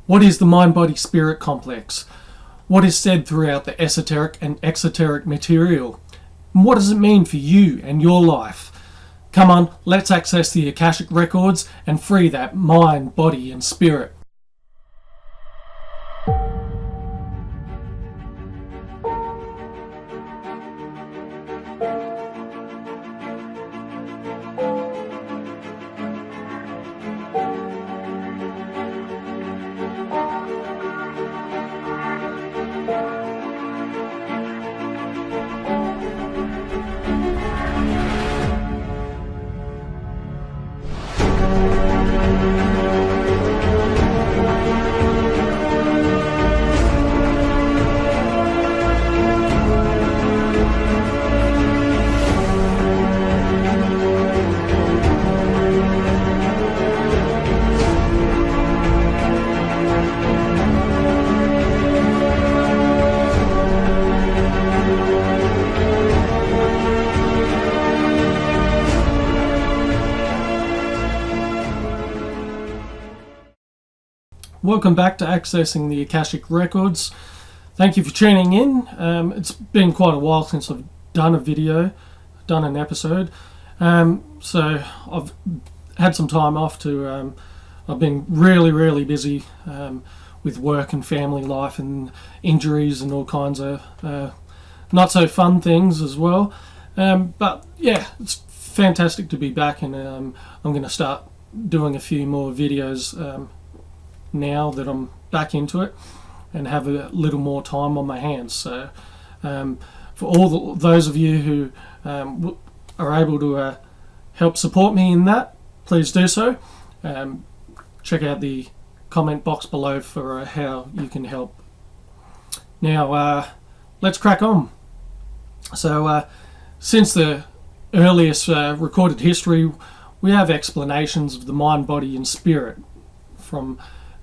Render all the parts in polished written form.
What is the mind-body-spirit complex? What is said throughout the esoteric and exoteric material? And what does it mean for you and your life? Come on, let's access the Akashic records and free that mind, body and spirit. Welcome back to Accessing the Akashic Records. Thank you for tuning in. It's been quite a while since I've done a video, done an episode. So I've had some time off to, I've been really busy with work and family life and injuries and all kinds of not so fun things as well. But yeah, it's fantastic to be back, and I'm going to start doing a few more videos now that I'm back into it and have a little more time on my hands. So for all those of you who are able to help support me in that, please do so. Check out the comment box below for how you can help. Now let's crack on. So since the earliest recorded history, we have explanations of the mind, body and spirit from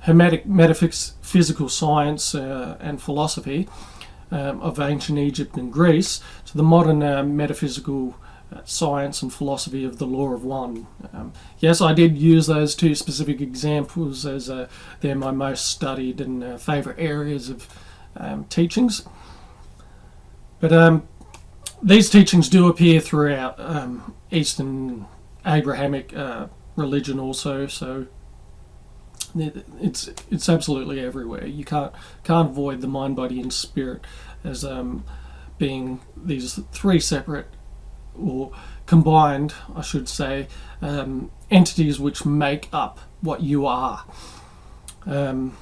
Hermetic metaphysical science and philosophy of ancient Egypt and Greece to the modern metaphysical science and philosophy of the law of one. Yes, I did use those two specific examples as they're my most studied and favourite areas of teachings. But these teachings do appear throughout Eastern Abrahamic religion also, so it's absolutely everywhere. You can't avoid the mind, body and spirit as being these three separate, or combined I should say, entities which make up what you are. And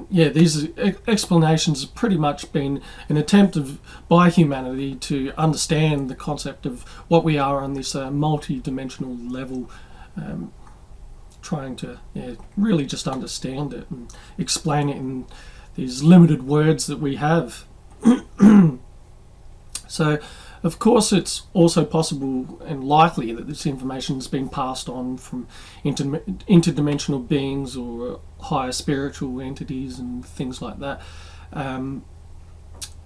yeah, these explanations have pretty much been an attempt by humanity to understand the concept of what we are on this multi-dimensional level, trying to really just understand it and explain it in these limited words that we have. So of course it's also possible and likely that this information has been passed on from interdimensional beings or higher spiritual entities and things like that,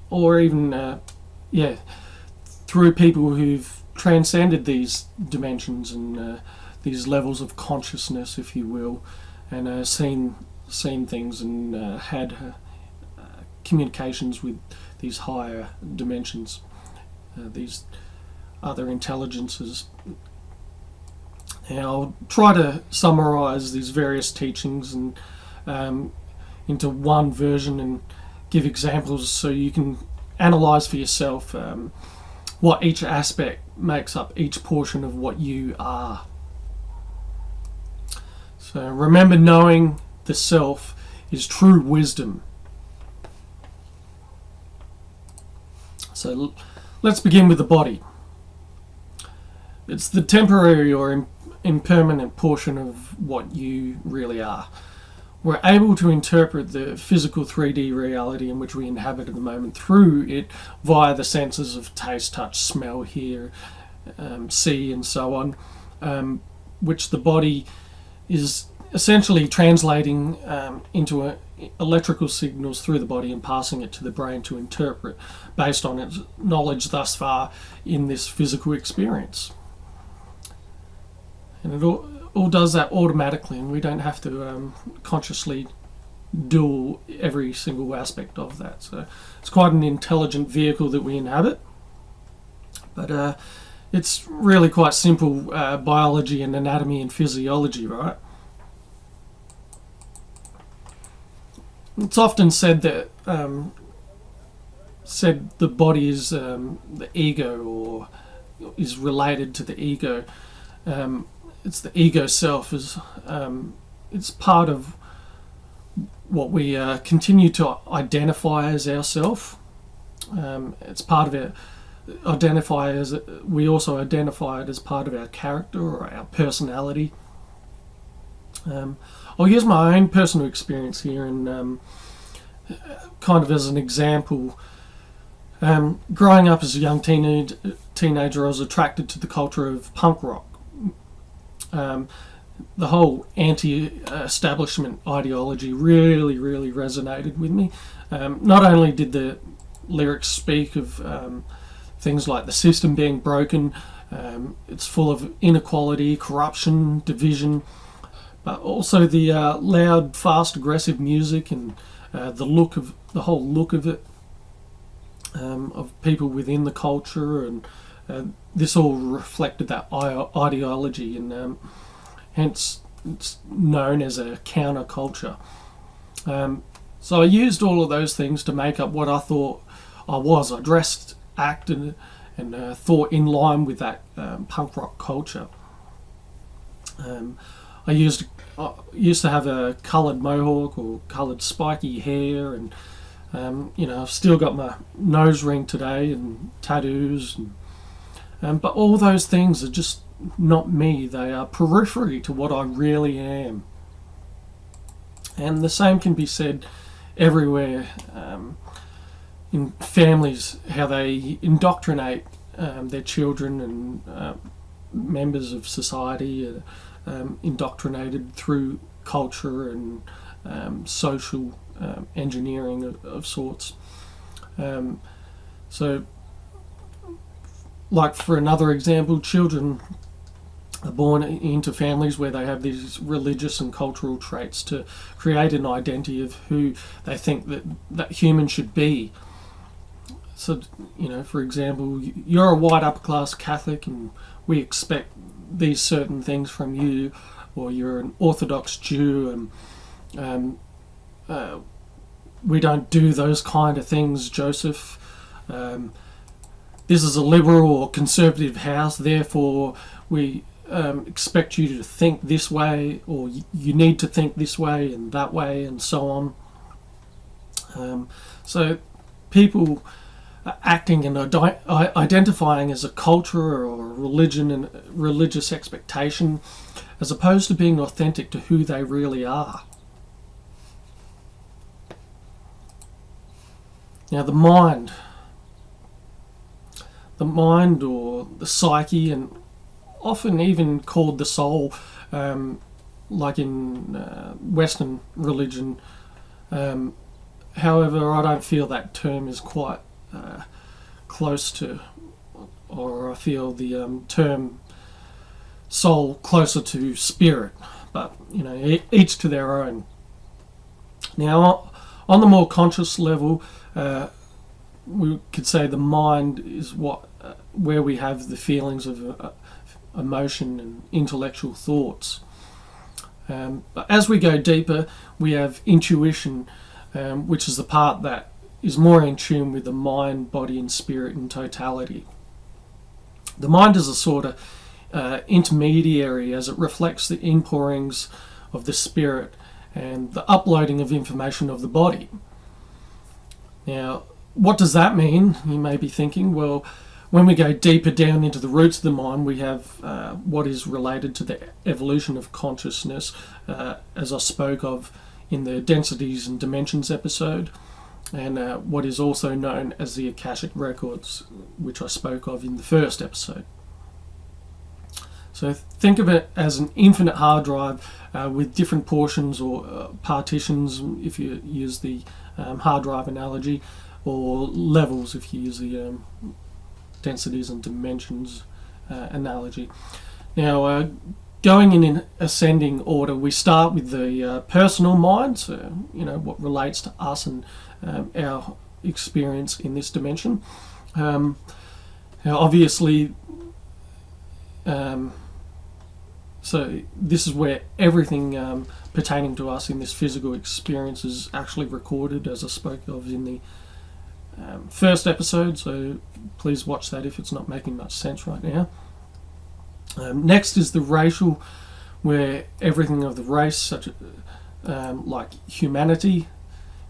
or even through people who've transcended these dimensions and these levels of consciousness, if you will, and seen things and had communications with these higher dimensions, these other intelligences. And I'll try to summarize these various teachings and into one version and give examples so you can analyze for yourself what each aspect makes up each portion of what you are. So remember, knowing the self is true wisdom. So let's begin with the body. It's the temporary or impermanent portion of what you really are. We're able to interpret the physical 3D reality in which we inhabit at the moment through it via the senses of taste, touch, smell, hear, see and so on, which the body is essentially translating into electrical signals through the body and passing it to the brain to interpret based on its knowledge thus far in this physical experience. And it all does that automatically, and we don't have to consciously do every single aspect of that. So it's quite an intelligent vehicle that we inhabit, but it's really quite simple biology and anatomy and physiology, right? It's often said that the body is the ego, or is related to the ego. It's the ego self, is it's part of what we continue to identify as ourself. It's part of it. We also identify it as part of our character or our personality. I'll use my own personal experience here, and kind of as an example. Growing up as a young teenager, I was attracted to the culture of punk rock. The whole anti-establishment ideology really resonated with me. Not only did the lyrics speak of things like the system being broken, it's full of inequality, corruption, division, but also the loud, fast, aggressive music and the whole look of it, of people within the culture, and this all reflected that ideology, and hence it's known as a counterculture. So I used all of those things to make up what I thought I was. I dressed, acted, and thought in line with that punk rock culture. I used to have a coloured mohawk or coloured spiky hair, and I've still got my nose ring today and tattoos, but all those things are just not me. They are periphery to what I really am. And the same can be said everywhere, in families, how they indoctrinate their children, and members of society are indoctrinated through culture and social engineering of sorts. So, like for another example, children are born into families where they have these religious and cultural traits to create an identity of who they think that human should be. So, for example, you're a white upper class Catholic and we expect these certain things from you, or you're an Orthodox Jew and we don't do those kind of things, Joseph. This is a liberal or conservative house, therefore we expect you to think this way, or you need to think this way and that way, and so on. So people are acting and identifying as a culture or a religion and religious expectation, as opposed to being authentic to who they really are. Now the mind or the psyche, and often even called the soul, like in Western religion. However, I don't feel that term is quite close to, or I feel the term soul closer to spirit, but each to their own. Now, on the more conscious level, we could say the mind is where we have the feelings of emotion and intellectual thoughts. But as we go deeper, we have intuition, which is the part that is more in tune with the mind, body and spirit in totality. The mind is a sort of intermediary, as it reflects the inpourings of the spirit and the uploading of information of the body. Now, what does that mean? You may be thinking, well, when we go deeper down into the roots of the mind, we have what is related to the evolution of consciousness, as I spoke of in the densities and dimensions episode, and what is also known as the Akashic records, which I spoke of in the first episode. So think of it as an infinite hard drive with different portions or partitions, if you use the hard drive analogy, or levels if you use the densities and dimensions analogy. Now, going in an ascending order, we start with the personal mind, so what relates to us and our experience in this dimension. Now obviously, so this is where everything pertaining to us in this physical experience is actually recorded, as I spoke of in the first episode, so please watch that if it's not making much sense right now. Next is the racial, where everything of the race, such like humanity,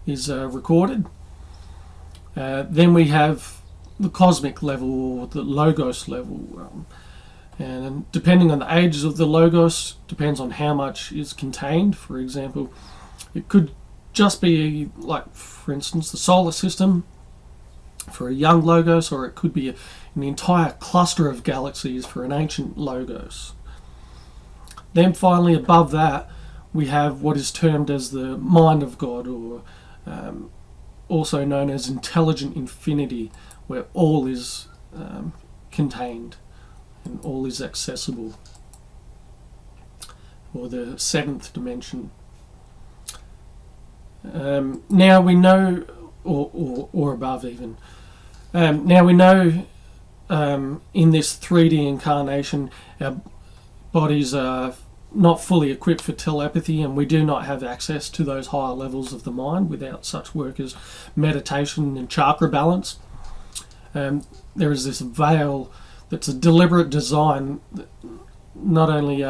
is recorded. Then we have the cosmic level, or the logos level, and depending on the ages of the logos, depends on how much is contained. For example, it could just be like, for instance, the solar system for a young logos, or it could be an entire cluster of galaxies for an ancient logos. Then finally, above that, we have what is termed as the mind of God, or also known as intelligent infinity, where all is contained and all is accessible, or the seventh dimension. Now we know, or above even. Now we know in this 3D incarnation, our bodies are not fully equipped for telepathy, and we do not have access to those higher levels of the mind without such work as meditation and chakra balance. There is this veil that's a deliberate design, not only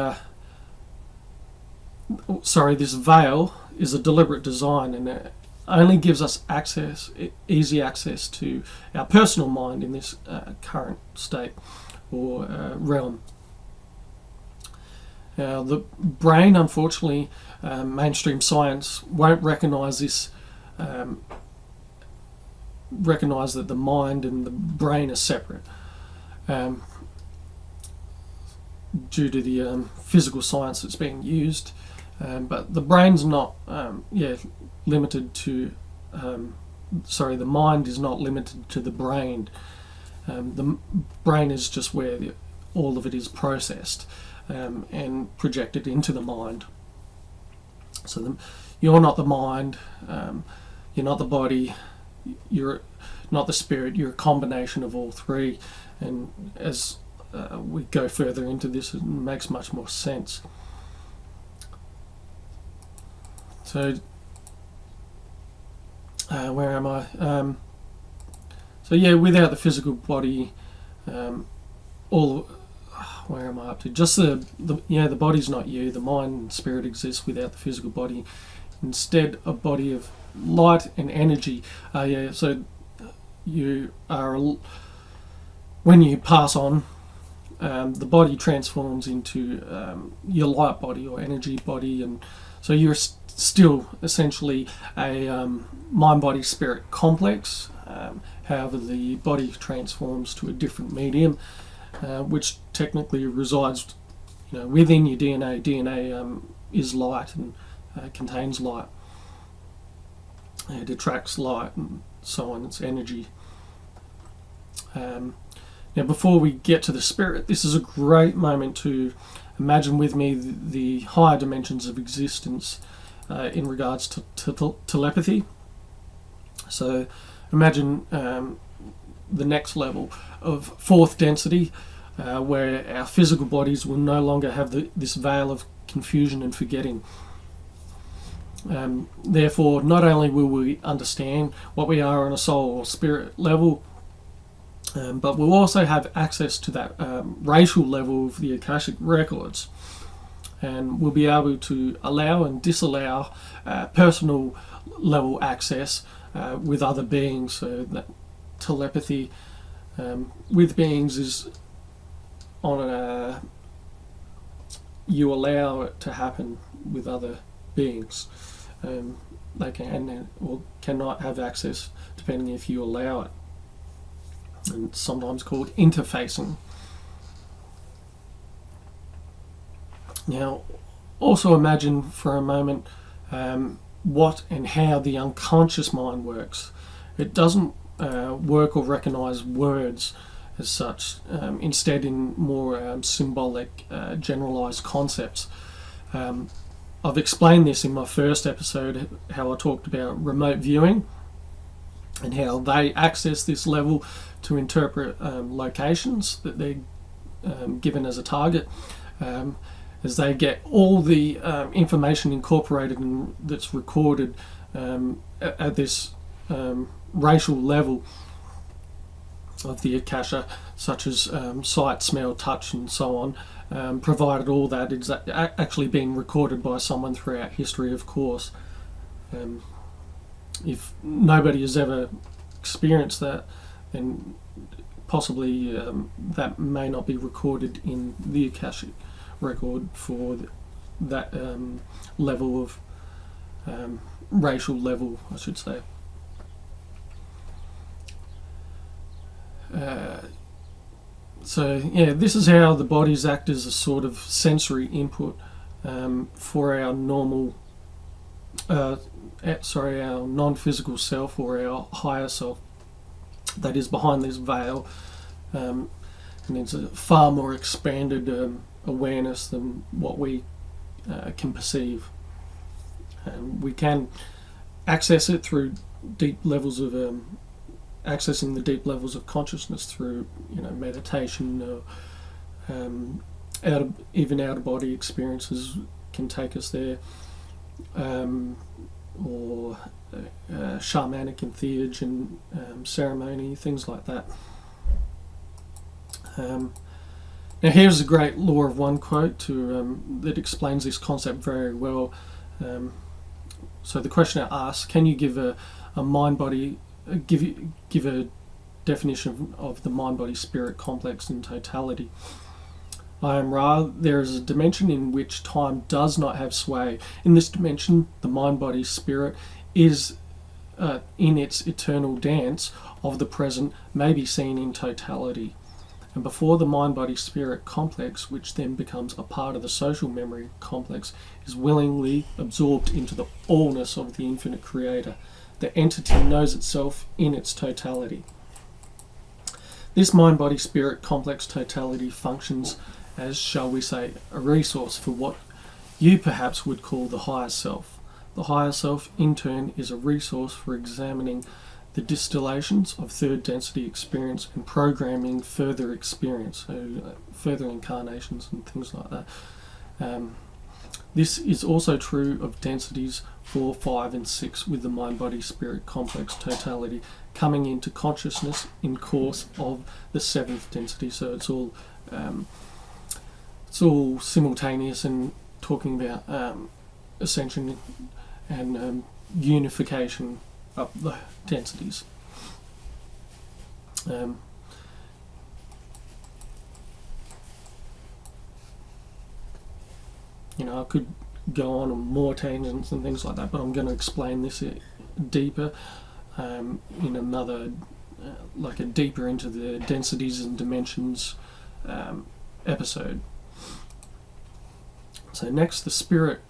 this veil is a deliberate design, and it only gives us easy access to our personal mind in this current state or realm. Now, the brain, unfortunately, mainstream science won't recognise this, recognise that the mind and the brain are separate, due to the physical science that's being used. But the brain's not limited to, the mind is not limited to the brain. The brain is just where all of it is processed and projected into the mind. So you're not the mind, you're not the body, you're not the spirit, you're a combination of all three. And as we go further into this, it makes much more sense. So, where am I? Without the physical body, where am I up to? Just the body's not you. The mind and spirit exists without the physical body. Instead, a body of light and energy. So you are, when you pass on, the body transforms into your light body or energy body, and so you're still essentially a mind-body-spirit complex. However, the body transforms to a different medium, which technically resides, within your DNA. DNA is light and contains light. It attracts light and so on. It's energy. Now, before we get to the spirit, this is a great moment to imagine with me the higher dimensions of existence in regards to telepathy. So imagine the next level of fourth density, where our physical bodies will no longer have this veil of confusion and forgetting. Therefore, not only will we understand what we are on a soul or spirit level, but we'll also have access to that racial level of the Akashic records, and we'll be able to allow and disallow personal level access with other beings. So that telepathy with beings is on you allow it to happen with other beings. They can or cannot have access depending if you allow it, and it's sometimes called interfacing. Now, also imagine for a moment what and how the unconscious mind works. It doesn't work or recognise words. as such, instead in more symbolic, generalized concepts. I've explained this in my first episode, how I talked about remote viewing and how they access this level to interpret locations that they're given as a target, as they get all the information incorporated and that's recorded at this racial level of the Akasha, such as sight, smell, touch, and so on, provided all that is actually being recorded by someone throughout history, of course. If nobody has ever experienced that, then possibly that may not be recorded in the Akashic record for that level of racial level, I should say. So yeah, this is how the bodies act as a sort of sensory input for our normal, our non-physical self, or our higher self that is behind this veil, and it's a far more expanded awareness than what we can perceive. We can access it through deep levels of accessing the deep levels of consciousness through, meditation, even out of body experiences can take us there, or shamanic and theurgy ceremony, things like that. Now here's a great Law of One quote that explains this concept very well. So the questioner asks, can you give a mind-body, give a definition of the mind-body-spirit complex in totality? I am Ra. There is a dimension in which time does not have sway. In this dimension, the mind-body-spirit is in its eternal dance of the present, may be seen in totality. And before the mind-body-spirit complex, which then becomes a part of the social memory complex, is willingly absorbed into the allness of the infinite creator, the entity knows itself in its totality. This mind-body-spirit complex totality functions as, shall we say, a resource for what you perhaps would call the higher self. The higher self, in turn, is a resource for examining the distillations of third density experience and programming further experience, so further incarnations and things like that. This is also true of densities 4, 5 and 6 with the mind-body-spirit complex totality coming into consciousness in course of the 7th density. So it's all simultaneous and talking about ascension and unification up the densities. I could go on more tangents and things like that, but I'm going to explain this deeper in another, like a deeper into the densities and dimensions episode. So next, the spirit.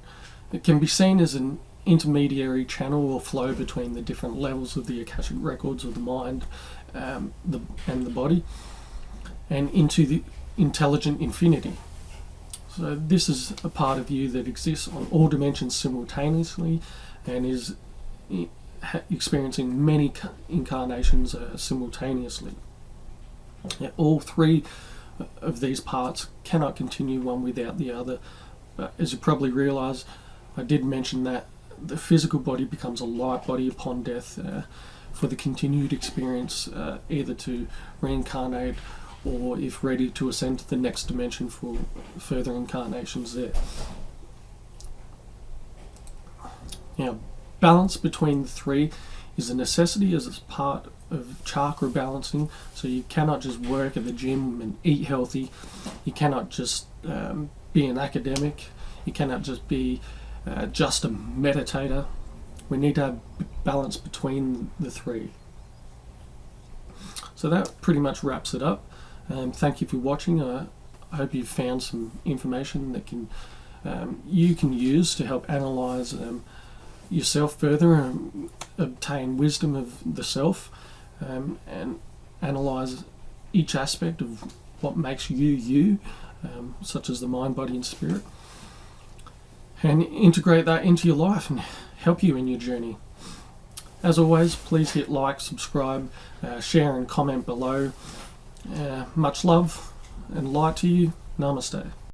It can be seen as an intermediary channel or flow between the different levels of the Akashic records of the mind and the body, and into the intelligent infinity. So this is a part of you that exists on all dimensions simultaneously and is experiencing many incarnations simultaneously. Now, all three of these parts cannot continue one without the other. But as you probably realise, I did mention that the physical body becomes a light body upon death for the continued experience, either to reincarnate or, if ready, to ascend to the next dimension for further incarnations there. Now, balance between the three is a necessity as it's part of chakra balancing. So you cannot just work at the gym and eat healthy. You cannot just be an academic. You cannot just be just a meditator. We need to have balance between the three. So that pretty much wraps it up. Thank you for watching. I hope you've found some information that you can use to help analyse yourself further and obtain wisdom of the self, and analyse each aspect of what makes you you, such as the mind, body and spirit, and integrate that into your life and help you in your journey. As always, please hit like, subscribe, share and comment below. Much love and light to you. Namaste.